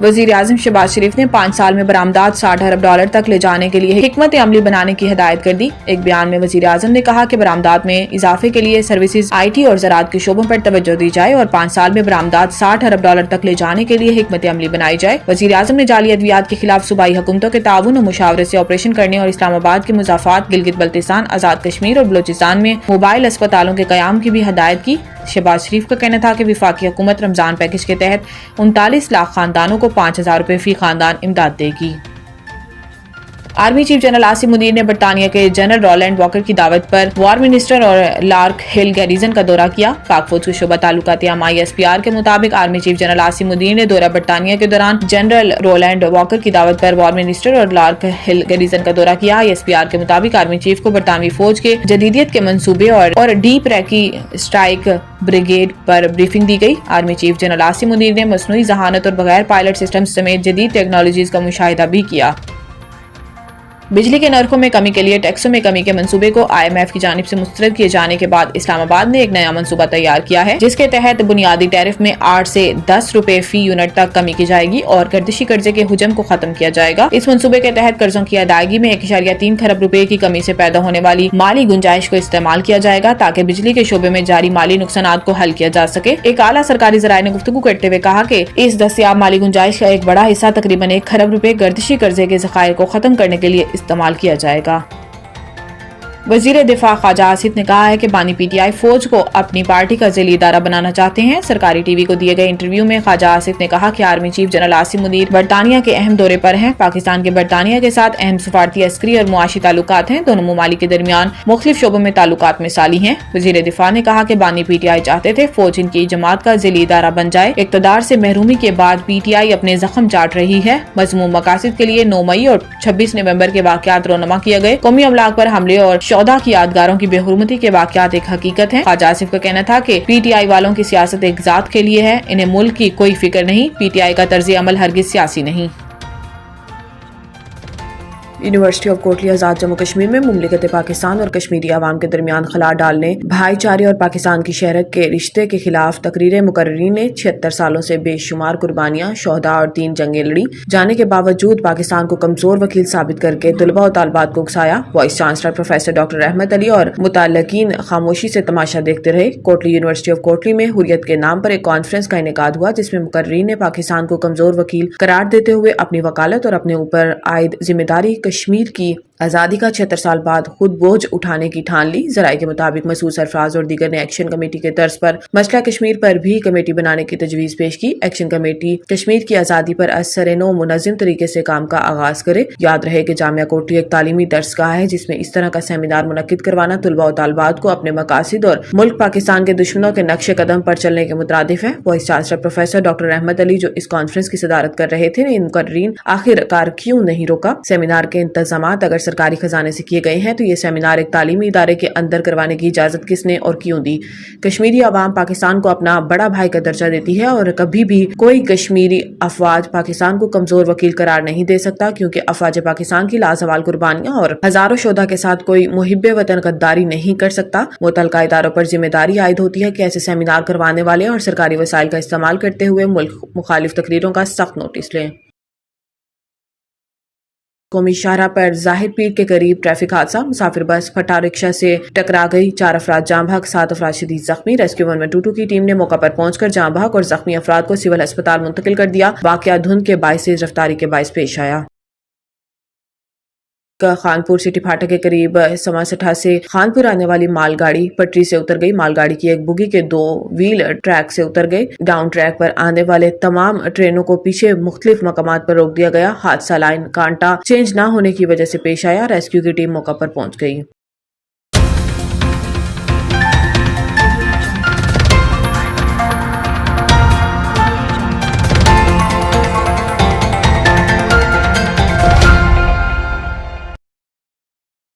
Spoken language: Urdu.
وزیر اعظم شہباز شریف نے 5 سال میں برآمدات $60 ارب تک لے جانے کے لیے حکمت عملی بنانے کی ہدایت کر دی۔ ایک بیان میں وزیر اعظم نے کہا کہ برآمدات میں اضافے کے لیے سروسز، IT اور زراعت کے شعبوں پر توجہ دی جائے اور 5 سال میں برآمدات $60 ارب تک لے جانے کے لیے حکمت عملی بنائی جائے۔ وزیر اعظم نے جعلی ادویات کے خلاف صوبائی حکومتوں کے تعاون و مشاورت سے آپریشن کرنے اور اسلام آباد کے مضافات، گلگت بلتستان، آزاد کشمیر اور بلوچستان میں موبائل اسپتالوں کے قیام کی بھی ہدایت کی۔ شہباز شریف کا کہنا تھا کہ وفاقی حکومت رمضان پیکج کے تحت 39 لاکھ خاندانوں کو $5000 فی خاندان امداد دے گی۔ Army chief general Asim Munir نے برطانیہ کے جنرل رولینڈ واکر کی دعوت پر وار منسٹر اور لارک ہل گیریزن کا دورہ کیا۔ پاک فوج کے شعبہ تعلقات عامہ ISPR کے مطابق army chief general Asim Munir نے دورہ برطانیہ کے دوران جنرل رولینڈ واکر کی دعوت پر وار منسٹر اور لارک ہل گیریزن کا دورہ کیا۔ ISPR کے مطابق آرمی چیف کو برطانوی فوج کے جدیدیت کے منصوبے اور ڈیپ ریکی اسٹرائک بریگیڈ پر بریفنگ دی گئی۔ Army chief general Asim Munir نے مصنوعی ذہانت اور بغیر پائلٹ سسٹم سمیت جدید ٹیکنالوجیز کا مشاہدہ بھی کیا۔ بجلی کے نرخوں میں کمی کے لیے ٹیکسوں میں کمی کے منصوبے کو IMF کی جانب سے مسترد کیے جانے کے بعد اسلام آباد نے ایک نیا منصوبہ تیار کیا ہے، جس کے تحت بنیادی ٹیرف میں 8 سے 10 روپے فی یونٹ تک کمی کی جائے گی اور گردشی قرضے کے حجم کو ختم کیا جائے گا۔ اس منصوبے کے تحت قرضوں کی ادائیگی میں 1.3 کھرب روپے کی کمی سے پیدا ہونے والی مالی گنجائش کو استعمال کیا جائے گا تاکہ بجلی کے شعبے میں جاری مالی نقصانات کو حل کیا جا سکے۔ ایک اعلیٰ سرکاری ذرائع نے گفتگو کرتے ہوئے کہا کہ اس دستیاب مالی گنجائش کا ایک بڑا حصہ تقریباً 1 کھرب روپے گردشی قرضے کے ذخائر کو ختم کرنے کے لیے استعمال کیا جائے گا۔ وزیر دفاع خواجہ آصف نے کہا ہے کہ بانی PTI فوج کو اپنی پارٹی کا ذیلی ادارہ بنانا چاہتے ہیں۔ سرکاری ٹی وی کو دیے گئے انٹرویو میں خواجہ آصف نے کہا کہ army chief general Asim Munir برطانیہ کے اہم دورے پر ہیں۔ پاکستان کے برطانیہ کے ساتھ اہم سفارتی، عسکری اور معاشی تعلقات ہیں۔ دونوں ممالک کے درمیان مختلف شعبوں میں تعلقات مثالی ہیں۔ وزیر دفاع نے کہا کہ بانی PTI چاہتے تھے فوج ان کی جماعت کا ذیلی ادارہ بن جائے۔ اقتدار سے محرومی کے بعد PTI اپنے زخم چاٹ رہی ہے۔ مذموم مقاصد کے لیے 9 مئی اور 26 نومبر کے واقعات رونما کیے گئے۔ قومی املاک پر حملے اور شہداء کی یادگاروں کی بے حرمتی کے واقعات ایک حقیقت ہے۔ خواجہ آصف کا کہنا تھا کہ PTI والوں کی سیاست ایک ذات کے لیے ہے، انہیں ملک کی کوئی فکر نہیں۔ PTI کا طرز عمل ہرگز سیاسی نہیں۔ یونیورسٹی آف کوٹلی آزاد جموں کشمیر میں مملکت پاکستان اور کشمیری عوام کے درمیان خلا ڈالنے، بھائی چارے اور پاکستان کی شہرت کے رشتے کے خلاف تقریر مقررین نے 76 سالوں سے بے شمار قربانیاں، شہداء اور 3 جنگیں لڑی جانے کے باوجود پاکستان کو کمزور وکیل ثابت کر کے طلباء و طالبات کو اکسایا۔ Vice chancellor professor doctor Rahmat Ali اور متعلقین خاموشی سے تماشا دیکھتے رہے۔ کوٹلی یونیورسٹی آف کوٹلی میں حریت کے نام پر ایک کانفرنس کا انعقاد ہوا جس میں مقررین نے پاکستان کو کمزور وکیل قرار دیتے ہوئے اپنی وکالت اور اپنے اوپر عائد ذمہ داری کشمیر کی آزادی کا 76 سال بعد خود بوجھ اٹھانے کی ٹھان لی۔ ذرائع کے مطابق مسعود سرفراز اور دیگر نے ایکشن کمیٹی کے طرز پر مسئلہ کشمیر پر بھی کمیٹی بنانے کی تجویز پیش کی۔ ایکشن کمیٹی کشمیر کی آزادی پر اثر نو منظم طریقے سے کام کا آغاز کرے۔ یاد رہے کہ جامعہ کوٹلی ایک تعلیمی درسگاہ ہے جس میں اس طرح کا سیمینار منعقد کروانا طلباء و طالبات کو اپنے مقاصد اور ملک پاکستان کے دشمنوں کے نقش قدم پر چلنے کے مترادف ہے۔ Vice chancellor professor doctor Rahmat Ali جو اس کانفرنس کی صدارت کر رہے تھے نے ان مقررین آخر کار کیوں نہیں روکا۔ سیمینار کے انتظامات اگر سرکاری خزانے سے کیے گئے ہیں تو یہ سیمینار ایک تعلیمی ادارے کے اندر کروانے کی اجازت کس نے اور کیوں دی؟ کشمیری عوام پاکستان کو اپنا بڑا بھائی کا درجہ دیتی ہے اور کبھی بھی کوئی کشمیری افواج پاکستان کو کمزور وکیل قرار نہیں دے سکتا کیونکہ افواج پاکستان کی لازوال قربانیاں اور ہزاروں شہداء کے ساتھ کوئی محب وطن غداری نہیں کر سکتا۔ متعلقہ اداروں پر ذمہ داری عائد ہوتی ہے کہ ایسے سیمینار کروانے والے اور سرکاری وسائل کا استعمال کرتے ہوئے ملک مخالف تقریروں کا سخت نوٹس لیں۔ قومی شاہراہ پر ظاہر پیر کے قریب ٹریفک حادثہ، مسافر بس پھٹا رکشہ سے ٹکرا گئی، 4 افراد جاں بحق، 7 افراد شدید زخمی۔ ریسکیو 122 کی ٹیم نے موقع پر پہنچ کر جاں بحق اور زخمی افراد کو سول ہسپتال منتقل کر دیا۔ واقعہ دھند کے باعث تیز رفتاری کے باعث پیش آیا۔ خانپور سٹی پھاٹک کے قریب سماسٹھا سے خانپور آنے والی مال گاڑی پٹری سے اتر گئی۔ مال گاڑی کی ایک بوگی کے 2 ویل ٹریک سے اتر گئے۔ ڈاؤن ٹریک پر آنے والے تمام ٹرینوں کو پیچھے مختلف مقامات پر روک دیا گیا۔ حادثہ لائن کانٹا چینج نہ ہونے کی وجہ سے پیش آیا۔ ریسکیو کی ٹیم موقع پر پہنچ گئی۔